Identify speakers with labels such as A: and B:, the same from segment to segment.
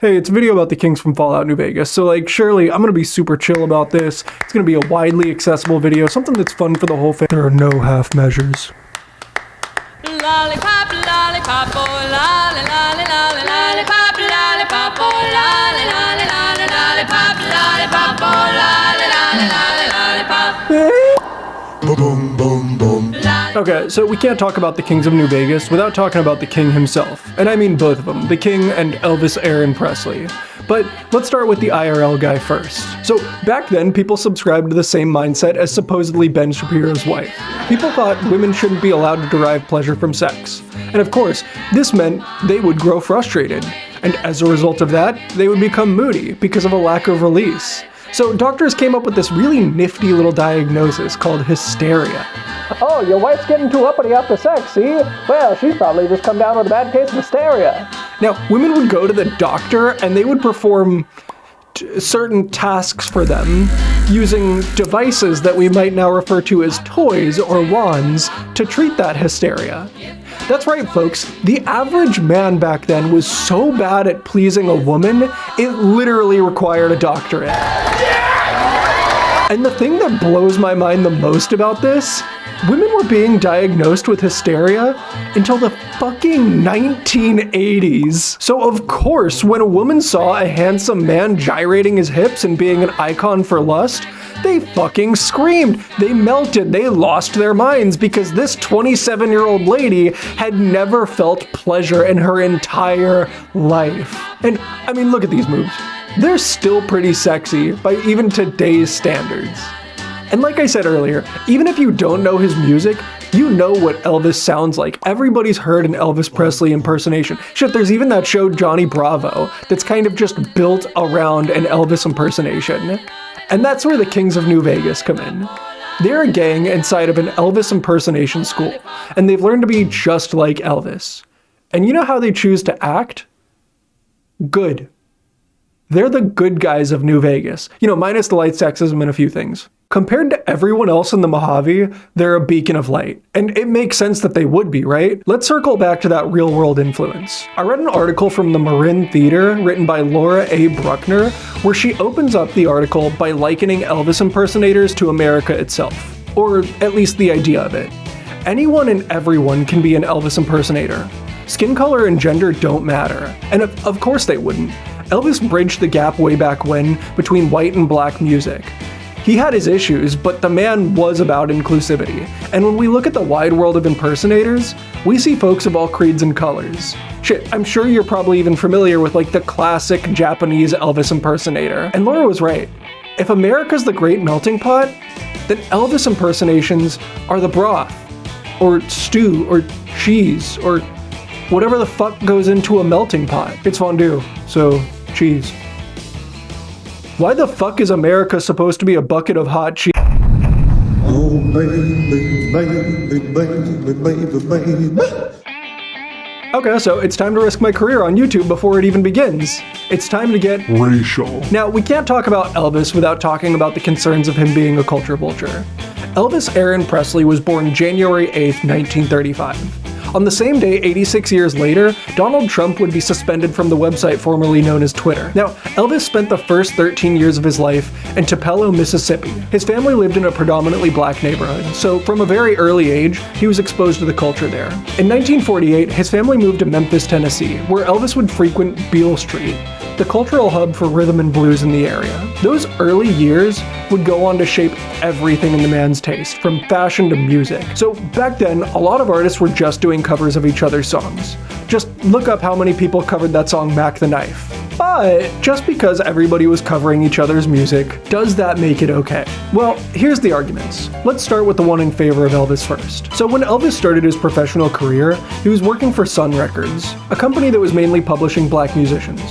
A: hey, it's a video about the Kings from Fallout New Vegas, so like, surely I'm gonna be super chill about this. It's gonna be a widely accessible video, something that's fun for the whole family. There are no half measures.
B: Lollipop, lollipop, oh, lolly, lolly, lolly, lollipop, lollipop, oh, lolly, lolly, lolly, lollipop, lollipop, oh, lolly, lolly, lolly, lollipop.
C: Boom, boom, boom.
A: Okay, so we can't talk about the Kings of New Vegas without talking about the King himself. And I mean both of them, the King and Elvis Aaron Presley. But let's start with the IRL guy first. So back then, people subscribed to the same mindset as supposedly Ben Shapiro's wife. People thought women shouldn't be allowed to derive pleasure from sex. And of course, this meant they would grow frustrated. And as a result of that, they would become moody because of a lack of release. So doctors came up with this really nifty little diagnosis called hysteria.
D: Oh, your wife's getting too uppity after sex, see? Well, she's probably just come down with a bad case of hysteria.
A: Now, women would go to the doctor and they would perform certain tasks for them using devices that we might now refer to as toys or wands to treat that hysteria. That's right, folks. The average man back then was so bad at pleasing a woman, it literally required a doctorate. And the thing that blows my mind the most about this, women were being diagnosed with hysteria until the fucking 1980s. So of course, when a woman saw a handsome man gyrating his hips and being an icon for lust, they fucking screamed, they melted, they lost their minds because this 27-year-old lady had never felt pleasure in her entire life. And I mean, look at these moves. They're still pretty sexy by even today's standards. And like I said earlier, even if you don't know his music, you know what Elvis sounds like. Everybody's heard an Elvis Presley impersonation. Shit, there's even that show Johnny Bravo that's kind of just built around an Elvis impersonation. And that's where the Kings of New Vegas come in. They're a gang inside of an Elvis impersonation school, and they've learned to be just like Elvis. And you know how they choose to act? Good. They're the good guys of New Vegas. You know, minus the light sexism and a few things. Compared to everyone else in the Mojave, they're a beacon of light. And it makes sense that they would be, right? Let's circle back to that real world influence. I read an article from the Marin Theater written by Laura A. Bruckner, where she opens up the article by likening Elvis impersonators to America itself. Or at least the idea of it. Anyone and everyone can be an Elvis impersonator. Skin color and gender don't matter. And of course they wouldn't. Elvis bridged the gap way back when between white and black music. He had his issues, but the man was about inclusivity. And when we look at the wide world of impersonators, we see folks of all creeds and colors. Shit, I'm sure you're probably even familiar with like the classic Japanese Elvis impersonator. And Laura was right. If America's the great melting pot, then Elvis impersonations are the broth, or stew, or cheese, or whatever the fuck goes into a melting pot. It's fondue, so cheese. Why the fuck is America supposed to be a bucket of hot cheese?
C: Oh, baby, baby, baby, baby, baby.
A: Okay, so it's time to risk my career on YouTube before it even begins. It's time to get
C: racial.
A: Now, we can't talk about Elvis without talking about the concerns of him being a culture vulture. Elvis Aaron Presley was born January 8th, 1935. On the same day, 86 years later, Donald Trump would be suspended from the website formerly known as Twitter. Now, Elvis spent the first 13 years of his life in Tupelo, Mississippi. His family lived in a predominantly black neighborhood, so from a very early age, he was exposed to the culture there. In 1948, his family moved to Memphis, Tennessee, where Elvis would frequent Beale Street, the cultural hub for rhythm and blues in the area. Those early years would go on to shape everything in the man's taste, from fashion to music. So back then, a lot of artists were just doing covers of each other's songs. Just look up how many people covered that song Mac the Knife. But just because everybody was covering each other's music, does that make it okay? Well, here's the arguments. Let's start with the one in favor of Elvis first. So when Elvis started his professional career, he was working for Sun Records, a company that was mainly publishing black musicians.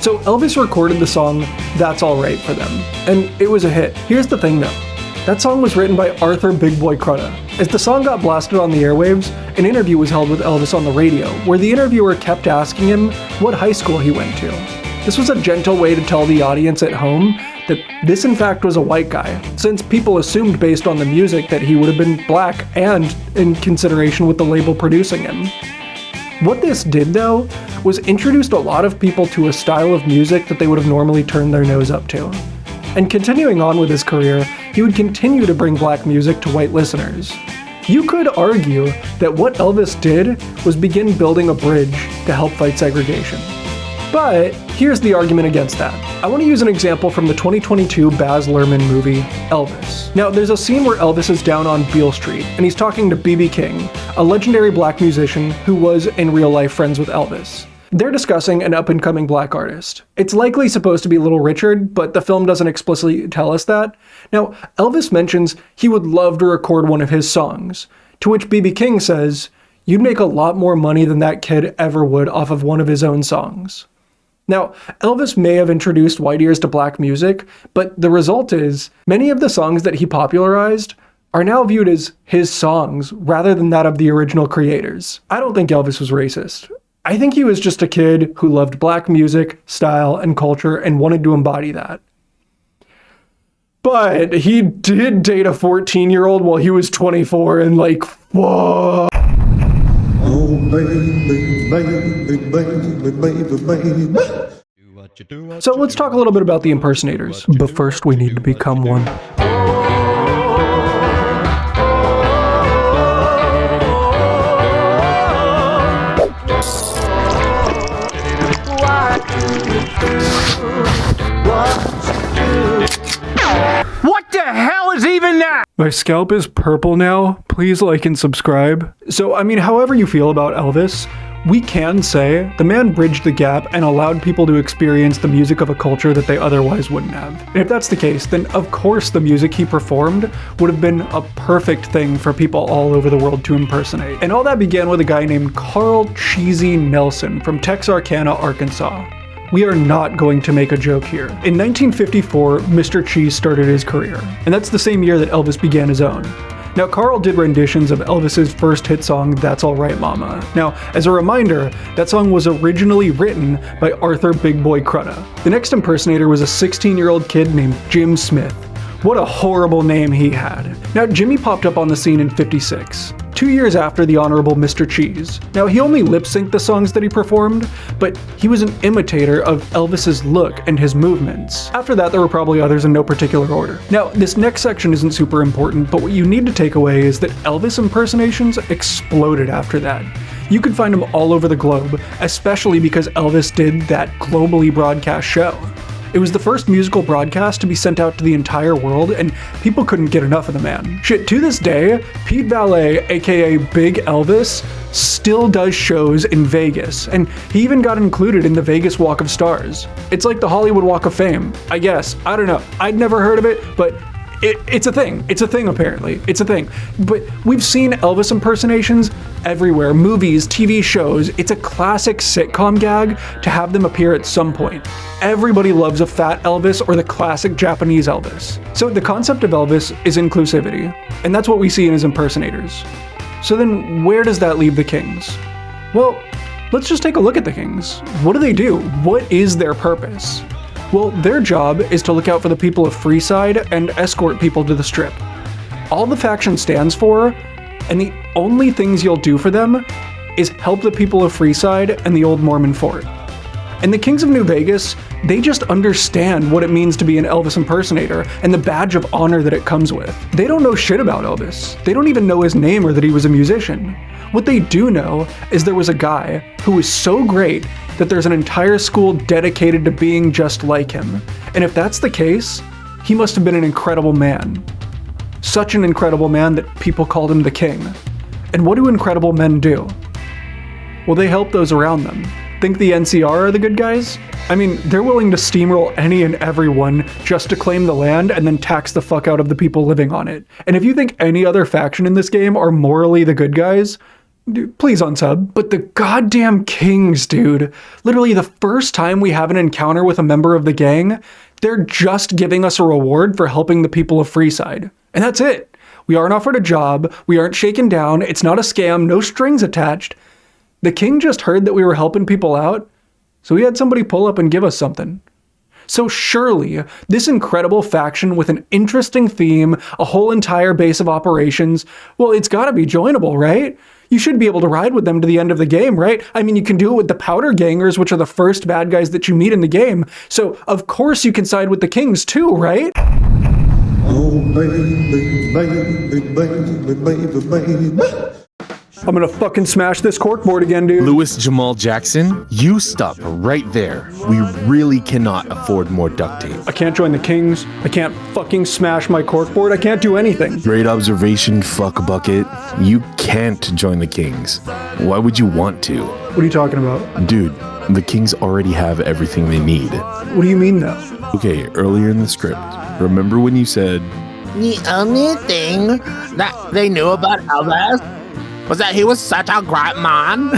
A: So Elvis recorded the song That's Alright for them, and it was a hit. Here's the thing though, that song was written by Arthur Big Boy Crudup. As the song got blasted on the airwaves, an interview was held with Elvis on the radio, where the interviewer kept asking him what high school he went to. This was a gentle way to tell the audience at home that this in fact was a white guy, since people assumed based on the music that he would have been black and in consideration with the label producing him. What this did, though, was introduced a lot of people to a style of music that they would have normally turned their nose up to. And continuing on with his career, he would continue to bring black music to white listeners. You could argue that what Elvis did was begin building a bridge to help fight segregation. But here's the argument against that. I want to use an example from the 2022 Baz Luhrmann movie, Elvis. Now, there's a scene where Elvis is down on Beale Street, and he's talking to B.B. King, a legendary black musician who was in real life friends with Elvis. They're discussing an up-and-coming black artist. It's likely supposed to be Little Richard, but the film doesn't explicitly tell us that. Now, Elvis mentions he would love to record one of his songs, to which B.B. King says, "You'd make a lot more money than that kid ever would off of one of his own songs." Now, Elvis may have introduced white ears to black music, but the result is, many of the songs that he popularized are now viewed as his songs rather than that of the original creators. I don't think Elvis was racist. I think he was just a kid who loved black music, style, and culture and wanted to embody that. But he did date a 14-year-old while he was 24 and whoa.
C: Oh, baby, baby, baby, baby, baby.
A: So let's talk a little bit about the impersonators. But first we need to become one.
E: What the hell is even that?
A: My scalp is purple now. Please like and subscribe. So, however you feel about Elvis, we can say the man bridged the gap and allowed people to experience the music of a culture that they otherwise wouldn't have. And if that's the case, then of course the music he performed would have been a perfect thing for people all over the world to impersonate. And all that began with a guy named Carl Cheesy Nelson from Texarkana, Arkansas. We are not going to make a joke here. In 1954, Mr. Cheese started his career, and that's the same year that Elvis began his own. Now, Carl did renditions of Elvis's first hit song, That's All Right Mama. Now, as a reminder, that song was originally written by Arthur Big Boy Crutta. The next impersonator was a 16-year-old kid named Jim Smith. What a horrible name he had. Now, Jimmy popped up on the scene in '56, 2 years after the Honorable Mr. Cheese. Now, he only lip-synced the songs that he performed, but he was an imitator of Elvis's look and his movements. After that, there were probably others in no particular order. Now, this next section isn't super important, but what you need to take away is that Elvis impersonations exploded after that. You could find them all over the globe, especially because Elvis did that globally broadcast show. It was the first musical broadcast to be sent out to the entire world, and people couldn't get enough of the man. Shit, to this day, Pete Valet, aka Big Elvis, still does shows in Vegas, and he even got included in the Vegas Walk of Stars. It's like the Hollywood Walk of Fame, I guess. I don't know. I'd never heard of it, but it's a thing. It's a thing, apparently. It's a thing. But we've seen Elvis impersonations everywhere. Movies, TV shows. It's a classic sitcom gag to have them appear at some point. Everybody loves a fat Elvis or the classic Japanese Elvis. So the concept of Elvis is inclusivity, and that's what we see in his impersonators. So then where does that leave the Kings? Well, let's just take a look at the Kings. What do they do? What is their purpose? Well, their job is to look out for the people of Freeside and escort people to the Strip. All the faction stands for, and the only things you'll do for them, is help the people of Freeside and the old Mormon fort. And the Kings of New Vegas, they just understand what it means to be an Elvis impersonator and the badge of honor that it comes with. They don't know shit about Elvis. They don't even know his name or that he was a musician. What they do know is there was a guy who was so great that there's an entire school dedicated to being just like him. And if that's the case, he must have been an incredible man. Such an incredible man that people called him the King. And what do incredible men do? Well, they help those around them. Think the NCR are the good guys? They're willing to steamroll any and everyone just to claim the land and then tax the fuck out of the people living on it. And if you think any other faction in this game are morally the good guys, please unsub. But the goddamn Kings, dude. Literally the first time we have an encounter with a member of the gang, they're just giving us a reward for helping the people of Freeside. And that's it. We aren't offered a job. We aren't shaken down. It's not a scam. No strings attached. The King just heard that we were helping people out, so he had somebody pull up and give us something. So surely, this incredible faction with an interesting theme, a whole entire base of operations, well, it's gotta be joinable, right? you should be able to ride with them to the end of the game, right? I mean, you can do it with the Powder Gangers, which are the first bad guys that you meet in the game. So, of course, you can side with the Kings too, right?
C: Oh, baby, baby, baby, baby, baby.
A: I'm gonna fucking smash this corkboard again, dude.
F: Louis Jamal Jackson, you stop right there. We really cannot afford more duct tape.
A: I can't join the Kings. I can't fucking smash my corkboard. I can't do anything.
F: Great observation, fuck bucket. You can't join the Kings. Why would you want to?
A: What are you talking about?
F: Dude, the Kings already have everything they need.
A: What do you mean, though?
F: Okay, earlier in the script, remember when you said,
G: The only thing that they knew about Elvis was that he was such a great man.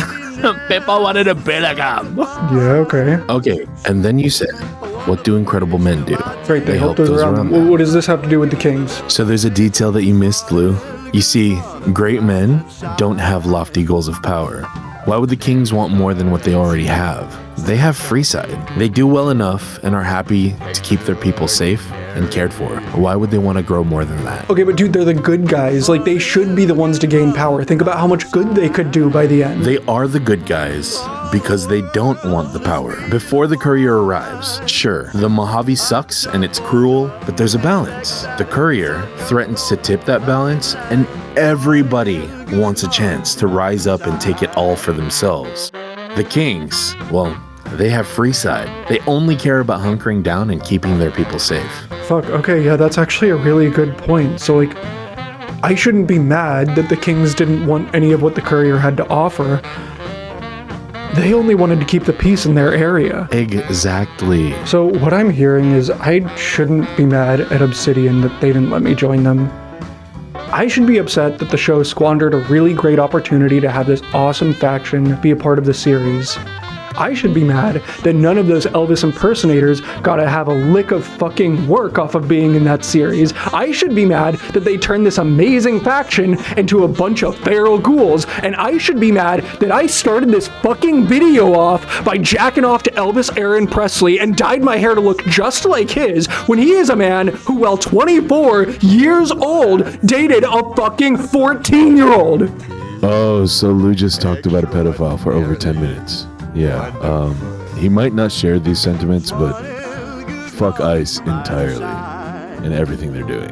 G: People wanted to be like him.
A: Yeah, okay.
F: okay, and then you said, what do incredible men do?
A: Right, they help those around.
F: them.
A: What does this have to do with the Kings?
F: So there's a detail that you missed, Lou. You see, great men don't have lofty goals of power. Why would the Kings want more than what they already have? They have free side. They do well enough and are happy to keep their people safe and cared for. Why would they want to grow more than that?
A: Okay, but dude, they're the good guys. Like, they should be the ones to gain power. Think about how much good they could do by the end.
F: They are the good guys because they don't want the power. Before the courier arrives, sure, the Mojave sucks and it's cruel, but there's a balance. The courier threatens to tip that balance, and everybody wants a chance to rise up and take it all for themselves. The Kings, well, they have free side. They only care about hunkering down and keeping their people safe.
A: Fuck, okay, yeah, that's actually a really good point. So, like, I shouldn't be mad that the Kings didn't want any of what the courier had to offer. They only wanted to keep the peace in their area.
F: Exactly.
A: So what I'm hearing is I shouldn't be mad at Obsidian that they didn't let me join them. I should be upset that the show squandered a really great opportunity to have this awesome faction be a part of the series. I should be mad that none of those Elvis impersonators got to have a lick of fucking work off of being in that series. I should be mad that they turned this amazing faction into a bunch of feral ghouls. And I should be mad that I started this fucking video off by jacking off to Elvis Aaron Presley and dyed my hair to look just like his when he is a man who, while 24 years old, dated a fucking 14-year-old.
F: Oh, so Lou just talked about a pedophile for over 10 minutes. Yeah, he might not share these sentiments, but fuck ICE entirely and everything they're doing.